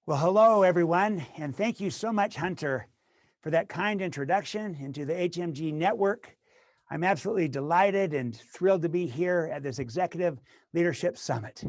Well, hello, everyone, and thank you so much, Hunter, for that kind introduction into the HMG network. I'm absolutely delighted and thrilled to be here at this Executive Leadership Summit.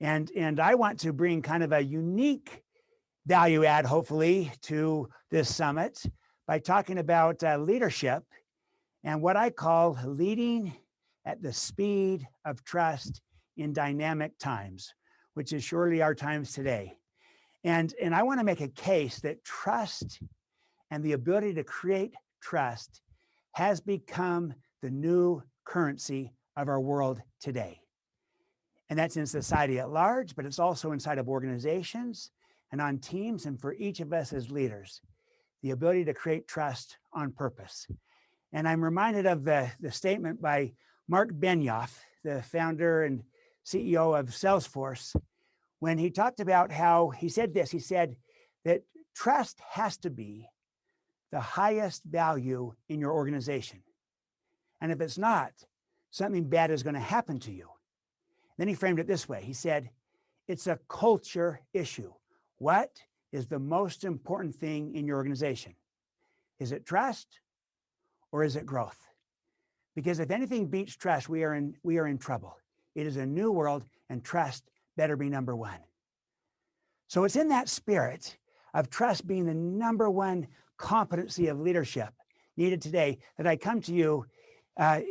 And I want to bring kind of a unique value add, hopefully, to this summit by talking about leadership and what I call leading at the speed of trust in dynamic times, which is surely our times today. And I want to make a case that trust and the ability to create trust has become the new currency of our world today. And that's in society at large, but it's also inside of organizations and on teams and for each of us as leaders, the ability to create trust on purpose. And I'm reminded of the statement by Mark Benioff, the founder and CEO of Salesforce, when he talked about how he said this. He said that trust has to be the highest value in your organization. And if it's not, something bad is going to happen to you. Then he framed it this way. He said, it's a culture issue. What is the most important thing in your organization? Is it trust or is it growth? Because if anything beats trust, we are in trouble. It is a new world, and trust better be number one. So it's in that spirit of trust being the number one competency of leadership needed today that I come to you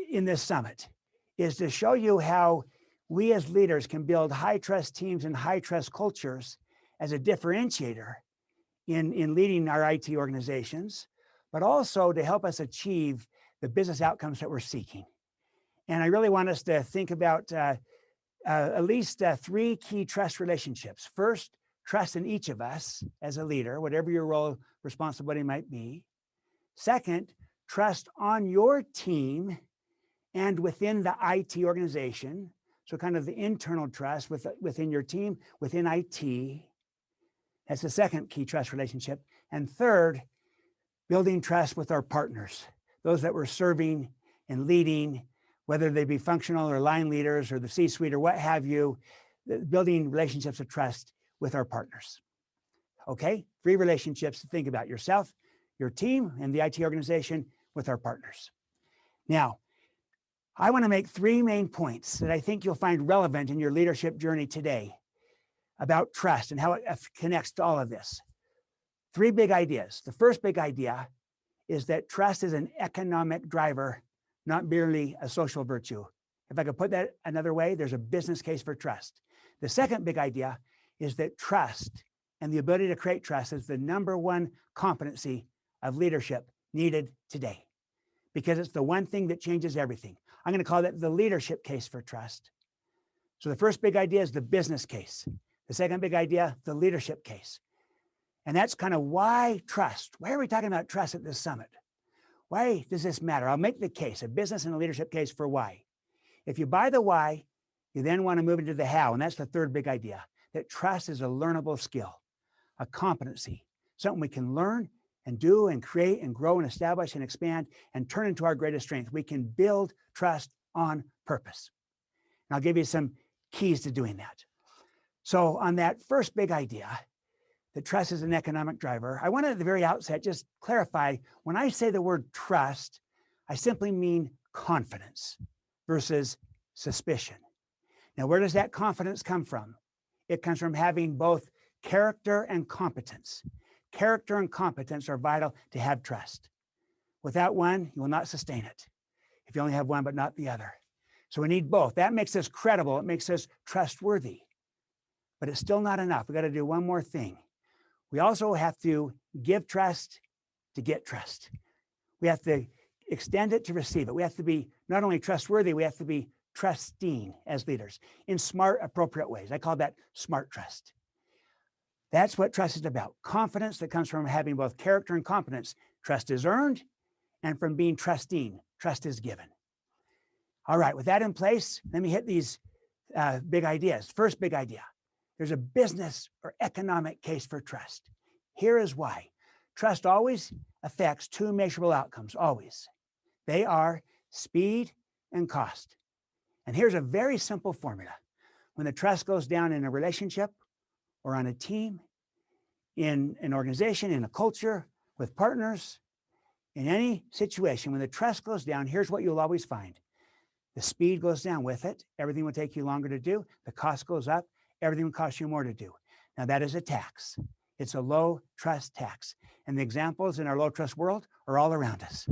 in this summit, is to show you how we as leaders can build high trust teams and high trust cultures as a differentiator in leading our IT organizations, but also to help us achieve the business outcomes that we're seeking. And I really want us to think about at least three key trust relationships. First, trust in each of us as a leader, whatever your role, responsibility might be. Second, trust on your team and within the IT organization. So kind of the internal trust within your team, within IT. That's the second key trust relationship. And third, building trust with our partners, those that we're serving and leading, whether they be functional or line leaders or the C-suite or what have you, building relationships of trust with our partners. Okay, three relationships to think about: yourself, your team, and the IT organization with our partners. Now, I want to make three main points that I think you'll find relevant in your leadership journey today about trust and how it connects to all of this. Three big ideas. The first big idea is that trust is an economic driver, not merely a social virtue. If I could put that another way, there's a business case for trust. The second big idea is that trust and the ability to create trust is the number one competency of leadership needed today, because it's the one thing that changes everything. I'm going to call that the leadership case for trust. So the first big idea is the business case. The second big idea, the leadership case. And that's kind of why trust. Why are we talking about trust at this summit? Why does this matter? I'll make the case, a business and a leadership case for why. If you buy the why, you then want to move into the how. And that's the third big idea, that trust is a learnable skill, a competency, something we can learn and do and create and grow and establish and expand and turn into our greatest strength. We can build trust on purpose. And I'll give you some keys to doing that. So on that first big idea, that trust is an economic driver, I want to at the very outset just clarify, when I say the word trust, I simply mean confidence versus suspicion. Now, where does that confidence come from? It comes from having both character and competence. Character and competence are vital to have trust. Without one, you will not sustain it. If you only have one, but not the other. So we need both. That makes us credible. It makes us trustworthy. But it's still not enough. We got to do one more thing. We also have to give trust to get trust. We have to extend it to receive it. We have to be not only trustworthy, we have to be trusting as leaders in smart, appropriate ways. I call that smart trust. That's what trust is about. Confidence that comes from having both character and competence. Trust is earned, and from being trusting, trust is given. All right, with that in place, let me hit these big ideas. First big idea, there's a business or economic case for trust. Here is why. Trust always affects two measurable outcomes, always. They are speed and cost. And here's a very simple formula. When the trust goes down in a relationship or on a team, in an organization, in a culture, with partners, in any situation, when the trust goes down, here's what you'll always find. The speed goes down with it. Everything will take you longer to do. The cost goes up. Everything will cost you more to do. Now that is a tax. It's a low trust tax. And the examples in our low trust world are all around us.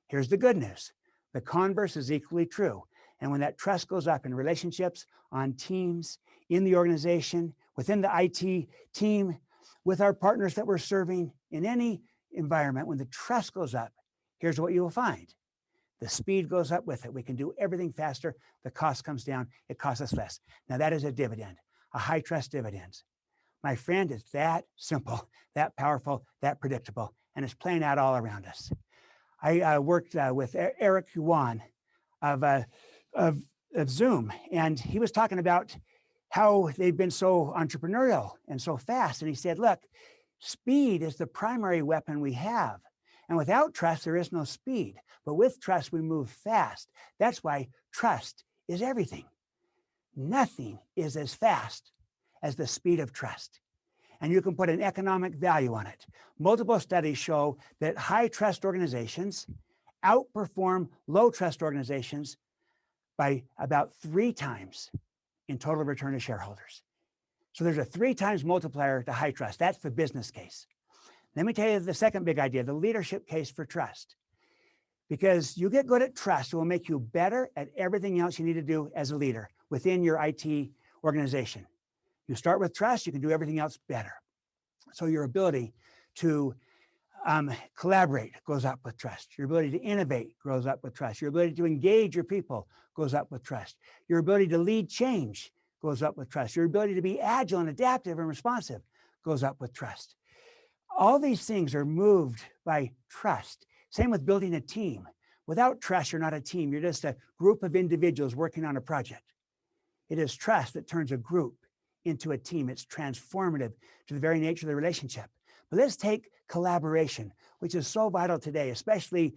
Here's the good news. The converse is equally true. And when that trust goes up in relationships, on teams, in the organization, within the IT team, with our partners that we're serving, in any environment, when the trust goes up, here's what you will find. The speed goes up with it. We can do everything faster. The cost comes down. It costs us less. Now that is a dividend, a high trust dividend. My friend, it's that simple, that powerful, that predictable, and it's playing out all around us. I worked with Eric Yuan of Zoom, and he was talking about how they've been so entrepreneurial and so fast. And he said, look, speed is the primary weapon we have. And without trust, there is no speed. But with trust, we move fast. That's why trust is everything. Nothing is as fast as the speed of trust. And you can put an economic value on it. Multiple studies show that high trust organizations outperform low trust organizations by about 3 times in total return to shareholders. So there's a 3 times multiplier to high trust. That's the business case. Let me tell you the second big idea, the leadership case for trust. Because you get good at trust, it will make you better at everything else you need to do as a leader within your IT organization. You start with trust, you can do everything else better. So your ability to collaborate goes up with trust. Your ability to innovate goes up with trust. Your ability to engage your people goes up with trust. Your ability to lead change goes up with trust. Your ability to be agile and adaptive and responsive goes up with trust. All these things are moved by trust. Same with building a team. Without trust, you're not a team. You're just a group of individuals working on a project. It is trust that turns a group into a team. It's transformative to the very nature of the relationship. But let's take collaboration, which is so vital today, especially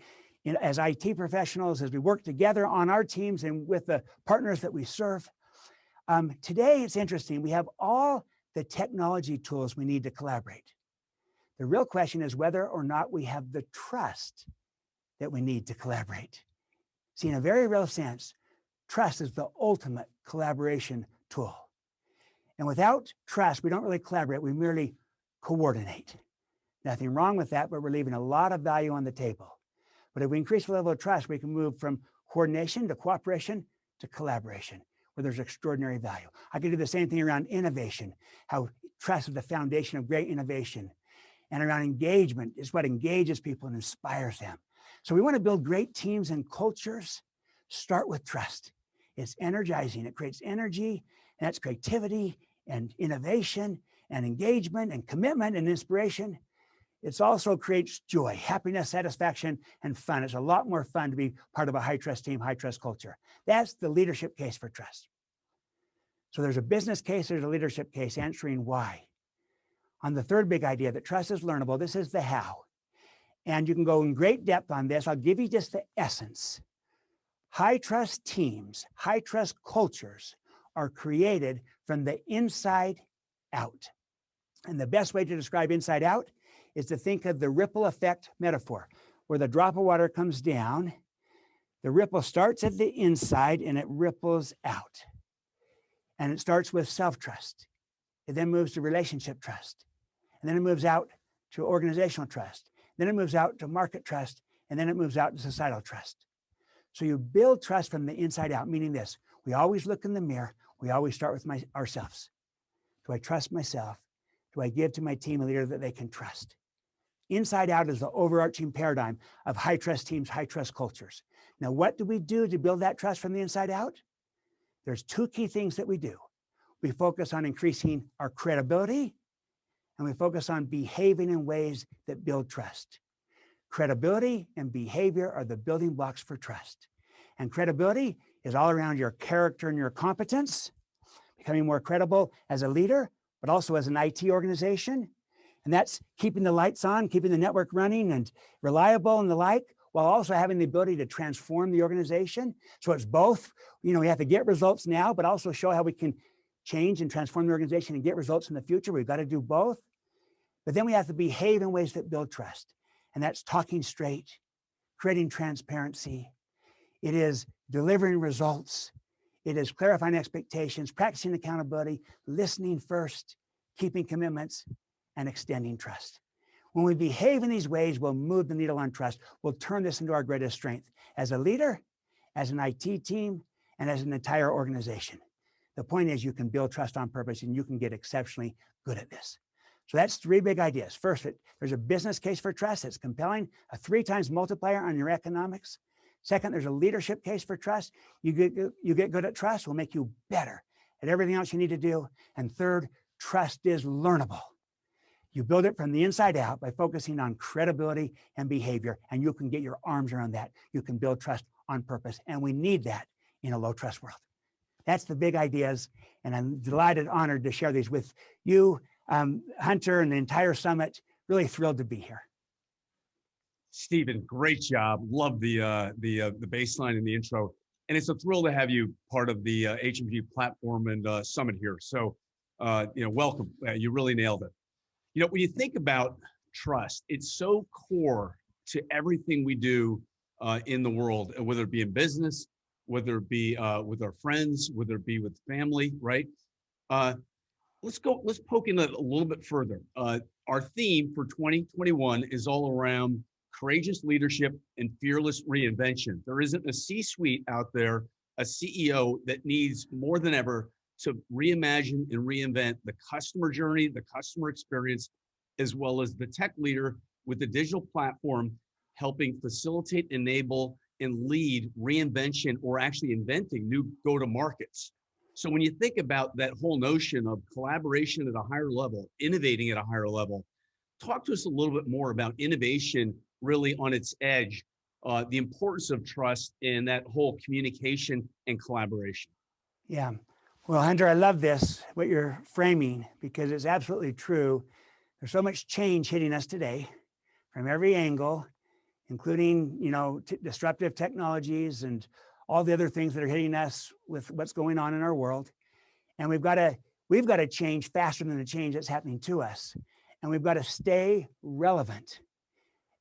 as IT professionals, as we work together on our teams and with the partners that we serve. Today, it's interesting. We have all the technology tools we need to collaborate. The real question is whether or not we have the trust that we need to collaborate. See, in a very real sense, trust is the ultimate collaboration tool. And without trust, we don't really collaborate, we merely coordinate. Nothing wrong with that, but we're leaving a lot of value on the table. But if we increase the level of trust, we can move from coordination to cooperation to collaboration, where there's extraordinary value. I can do the same thing around innovation, how trust is the foundation of great innovation. And around engagement is what engages people and inspires them. So we want to build great teams and cultures. Start with trust. It's energizing. It creates energy, and that's creativity and innovation and engagement and commitment and inspiration. It also creates joy, happiness, satisfaction, and fun. It's a lot more fun to be part of a high trust team, high trust culture. That's the leadership case for trust. So there's a business case, there's a leadership case answering why. On the third big idea that trust is learnable, this is the how. And you can go in great depth on this. I'll give you just the essence. High trust teams, high trust cultures are created from the inside out. And the best way to describe inside out is to think of the ripple effect metaphor, where the drop of water comes down, the ripple starts at the inside and it ripples out. And it starts with self-trust. It then moves to relationship trust. And then it moves out to organizational trust. Then it moves out to market trust. And then it moves out to societal trust. So you build trust from the inside out, meaning this: we always look in the mirror. We always start with ourselves. Do I trust myself? Do I give to my team a leader that they can trust? Inside out is the overarching paradigm of high trust teams, high trust cultures. Now, what do we do to build that trust from the inside out? There's 2 key things that we do. We focus on increasing our credibility, and we focus on behaving in ways that build trust. Credibility and behavior are the building blocks for trust. And credibility is all around your character and your competence, becoming more credible as a leader, but also as an IT organization. And that's keeping the lights on, keeping the network running and reliable and the like, while also having the ability to transform the organization. So it's both, we have to get results now, but also show how we can change and transform the organization and get results in the future. We've got to do both. But then we have to behave in ways that build trust. And that's talking straight, creating transparency. It is delivering results. It is clarifying expectations, practicing accountability, listening first, keeping commitments, and extending trust. When we behave in these ways, we'll move the needle on trust. We'll turn this into our greatest strength as a leader, as an IT team, and as an entire organization. The point is you can build trust on purpose and you can get exceptionally good at this. So that's 3 big ideas. First, there's a business case for trust that's compelling, a 3 times multiplier on your economics. Second, there's a leadership case for trust. You get good at trust, will make you better at everything else you need to do. And third, trust is learnable. You build it from the inside out by focusing on credibility and behavior, and you can get your arms around that. You can build trust on purpose, and we need that in a low trust world. That's the big ideas, and I'm delighted, honored to share these with you, Hunter, and the entire summit. Really thrilled to be here. Stephen, great job. Love the baseline and the intro, and it's a thrill to have you part of the HMG platform and summit here. So, welcome. You really nailed it. When you think about trust, it's so core to everything we do in the world, whether it be in business, whether it be with our friends, whether it be with family, right? Let's poke in a little bit further. Our theme for 2021 is all around courageous leadership and fearless reinvention. There isn't a C-suite out there, a CEO that needs more than ever to reimagine and reinvent the customer journey, the customer experience, as well as the tech leader with the digital platform, helping facilitate, enable, and lead reinvention or actually inventing new go-to-markets. So when you think about that whole notion of collaboration at a higher level, innovating at a higher level, talk to us a little bit more about innovation really on its edge, the importance of trust in that whole communication and collaboration. Yeah. Well, Hunter, I love this, what you're framing, because it's absolutely true. There's so much change hitting us today from every angle, including, disruptive technologies and all the other things that are hitting us with what's going on in our world. And we've got to change faster than the change that's happening to us. And we've got to stay relevant.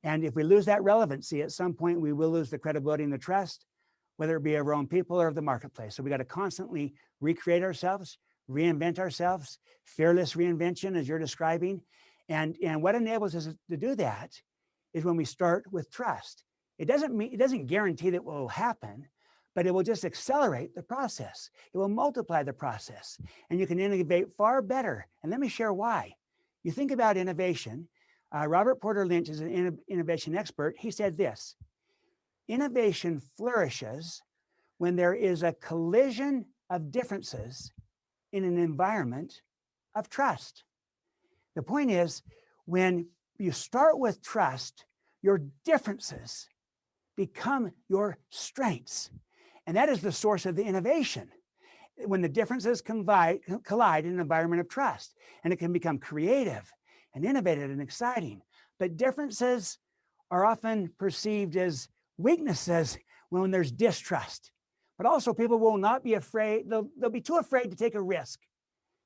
And if we lose that relevancy, at some point, we will lose the credibility and the trust, whether it be of our own people or of the marketplace. So we got to constantly recreate ourselves, reinvent ourselves, fearless reinvention, as you're describing. And what enables us to do that is when we start with trust. It doesn't guarantee that it will happen, but it will just accelerate the process. It will multiply the process, and you can innovate far better. And let me share why. You think about innovation. Robert Porter Lynch is an innovation expert. He said this: innovation flourishes when there is a collision of differences in an environment of trust. The point is, when you start with trust, your differences become your strengths. And that is the source of the innovation. When the differences collide in an environment of trust, and it can become creative and innovative and exciting. But differences are often perceived as weaknesses when there's distrust. But also people will not be afraid, they'll be too afraid to take a risk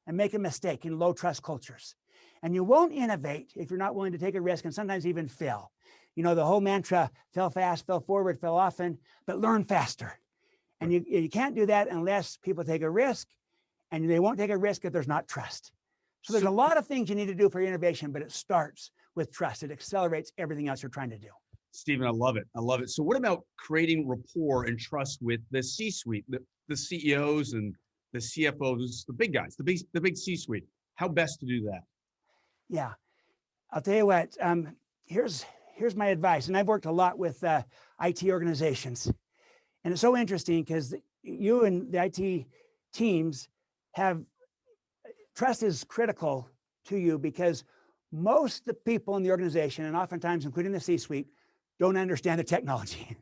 and make a mistake in low trust cultures. And you won't innovate if you're not willing to take a risk and sometimes even fail. The whole mantra, fail fast, fail forward, fail often, but learn faster. And you can't do that unless people take a risk, and they won't take a risk if there's not trust. So there's a lot of things you need to do for innovation, but it starts with trust. It accelerates everything else you're trying to do. Stephen, I love it. I love it. So what about creating rapport and trust with the C-suite, the CEOs and the CFOs, the big guys, the big C-suite? How best to do that? Yeah, I'll tell you what, here's my advice. And I've worked a lot with IT organizations. And it's so interesting because you and the IT teams trust is critical to you because most of the people in the organization, and oftentimes including the C-suite, don't understand the technology.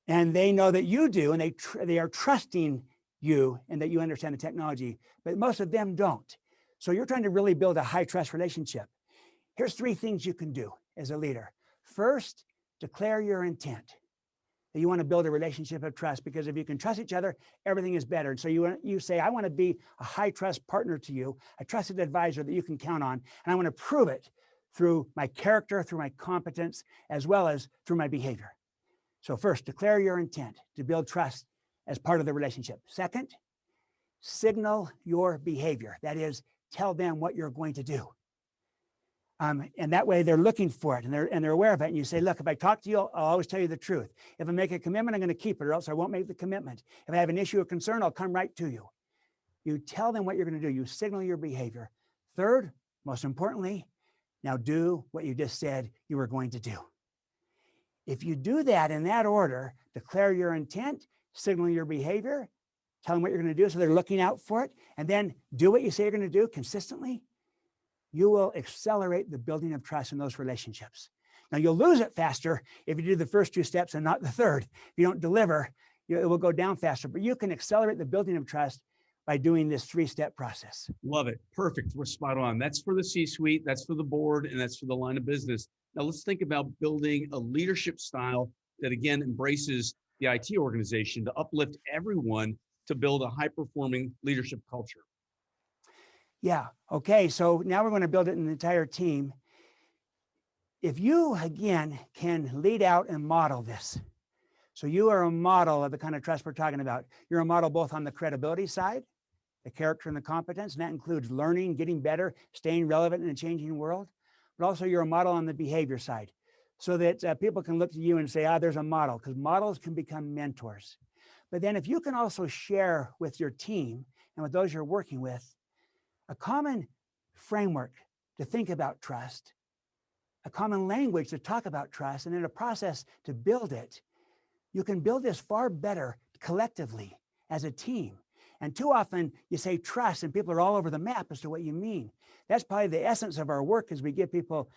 And they know that you do, and they are trusting you and that you understand the technology, but most of them don't. So you're trying to really build a high trust relationship. Here's 3 things you can do as a leader. First, declare your intent. that you want to build a relationship of trust, because if you can trust each other, everything is better. And so you say, I want to be a high trust partner to you, a trusted advisor that you can count on. And I want to prove it through my character, through my competence, as well as through my behavior. So first, declare your intent to build trust as part of the relationship. Second, signal your behavior. That is, tell them what you're going to do. And that way they're looking for it and they're aware of it. And you say, look, if I talk to you, I'll always tell you the truth. If I make a commitment, I'm going to keep it, or else I won't make the commitment. If I have an issue or concern, I'll come right to you. You tell them what you're going to do. You signal your behavior. Third, most importantly, now do what you just said you were going to do. If you do that in that order, declare your intent, signal your behavior, tell them what you're going to do so they're looking out for it, and then do what you say you're going to do consistently, you will accelerate the building of trust in those relationships. Now, you'll lose it faster if you do the first two steps and not the third. If you don't deliver, it will go down faster, but you can accelerate the building of trust by doing this three-step process. Love it. Perfect. We're spot on. That's for the C-suite, that's for the board, and that's for the line of business. Now, let's think about building a leadership style that, again, embraces the IT organization to uplift everyone to build a high-performing leadership culture. Yeah. Okay. So now we're going to build it in the entire team. If you, again, can lead out and model this, so you are a model of the kind of trust we're talking about. You're a model both on the credibility side, the character and the competence, and that includes learning, getting better, staying relevant in a changing world, but also you're a model on the behavior side, so that people can look to you and say, there's a model, because models can become mentors. But then if you can also share with your team and with those you're working with a common framework to think about trust, a common language to talk about trust, and then a process to build it, you can build this far better collectively as a team. And too often you say trust and people are all over the map as to what you mean. That's probably the essence of our work, is we give people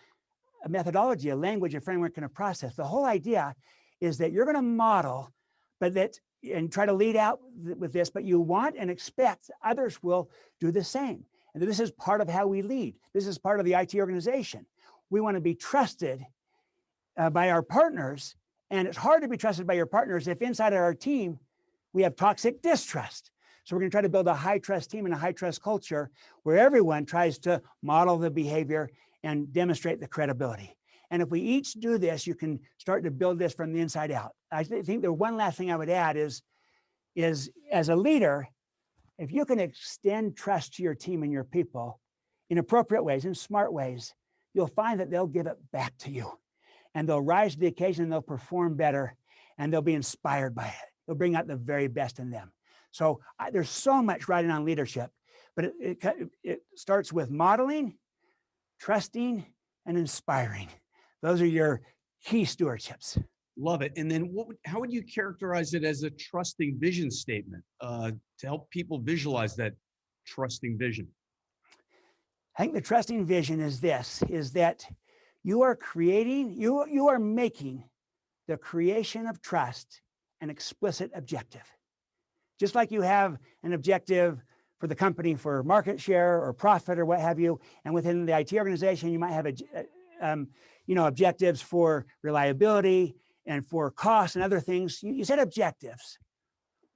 a methodology, a language, a framework, and a process. The whole idea is that you're going to model, and try to lead out with this, but you want and expect others will do the same. And this is part of how we lead. This is part of the IT organization. We want to be trusted by our partners. And it's hard to be trusted by your partners if inside of our team, we have toxic distrust. So we're going to try to build a high trust team and a high trust culture where everyone tries to model the behavior and demonstrate the credibility. And if we each do this, you can start to build this from the inside out. I think the one last thing I would add is as a leader, if you can extend trust to your team and your people in appropriate ways, in smart ways, you'll find that they'll give it back to you. And they'll rise to the occasion, and they'll perform better, and they'll be inspired by it. They'll bring out the very best in them. So there's so much riding on leadership, but it starts with modeling, trusting, and inspiring. Those are your key stewardships. Love it. And then how would you characterize it as a trusting vision statement to help people visualize that trusting vision? I think the trusting vision is that you are making the creation of trust an explicit objective. Just like you have an objective for the company for market share or profit or what have you, and within the IT organization, you might have objectives for reliability and for costs and other things. You set objectives.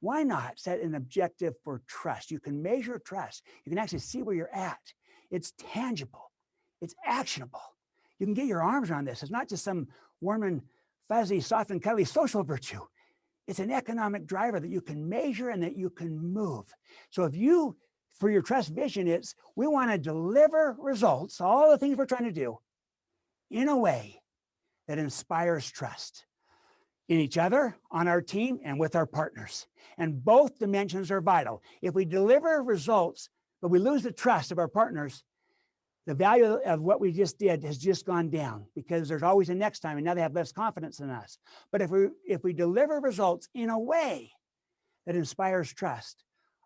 Why not set an objective for trust? You can measure trust. You can actually see where you're at. It's tangible. It's actionable. You can get your arms around this. It's not just some warm and fuzzy, soft and cuddly social virtue. It's an economic driver that you can measure and that you can move. So for your trust vision, we want to deliver results, all the things we're trying to do, in a way that inspires trust in each other, on our team, and with our partners. And both dimensions are vital. If we deliver results, but we lose the trust of our partners, the value of what we just did has just gone down, because there's always a next time, and now they have less confidence in us. But if we deliver results in a way that inspires trust,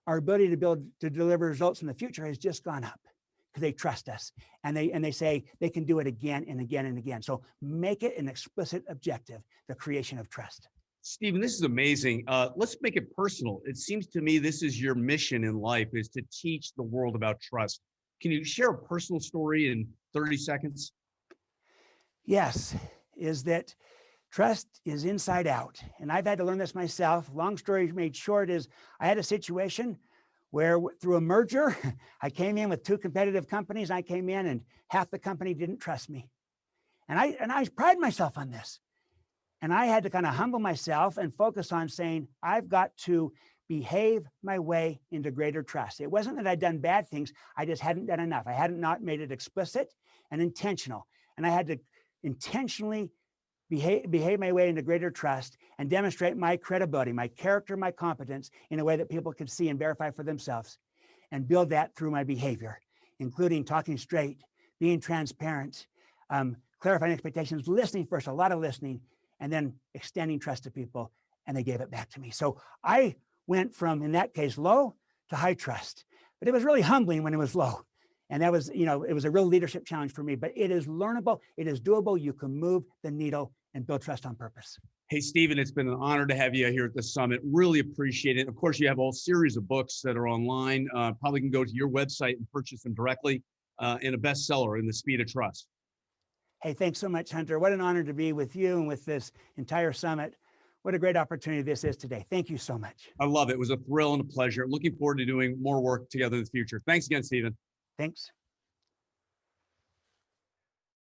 our ability to deliver results in the future has just gone up, because they trust us, and they say they can do it again and again and again. So make it an explicit objective, the creation of trust. Stephen, this is amazing. Let's make it personal. It seems to me this is your mission in life, is to teach the world about trust. Can you share a personal story in 30 seconds? Yes, is that Trust is inside out. And I've had to learn this myself. Long story made short is I had a situation where through a merger, I came in with two competitive companies. I came in and half the company didn't trust me. And I pride myself on this. And I had to kind of humble myself and focus on saying, I've got to behave my way into greater trust. It wasn't that I'd done bad things. I just hadn't done enough. I hadn't not made it explicit and intentional. And I had to intentionally behave my way into greater trust and demonstrate my credibility, my character, my competence in a way that people could see and verify for themselves, and build that through my behavior, including talking straight, being transparent, clarifying expectations, listening first, a lot of listening, and then extending trust to people, and they gave it back to me. So I went from, in that case, low to high trust, but it was really humbling when it was low. And that was, it was a real leadership challenge for me, but it is learnable. It is doable. You can move the needle and build trust on purpose. Hey, Stephen, it's been an honor to have you here at the summit. Really appreciate it. Of course, you have a whole series of books that are online. Probably can go to your website and purchase them directly, and a bestseller in the speed of trust. Hey, thanks so much, Hunter. What an honor to be with you and with this entire summit. What a great opportunity this is today. Thank you so much. I love it. It was a thrill and a pleasure. Looking forward to doing more work together in the future. Thanks again, Stephen. Thanks.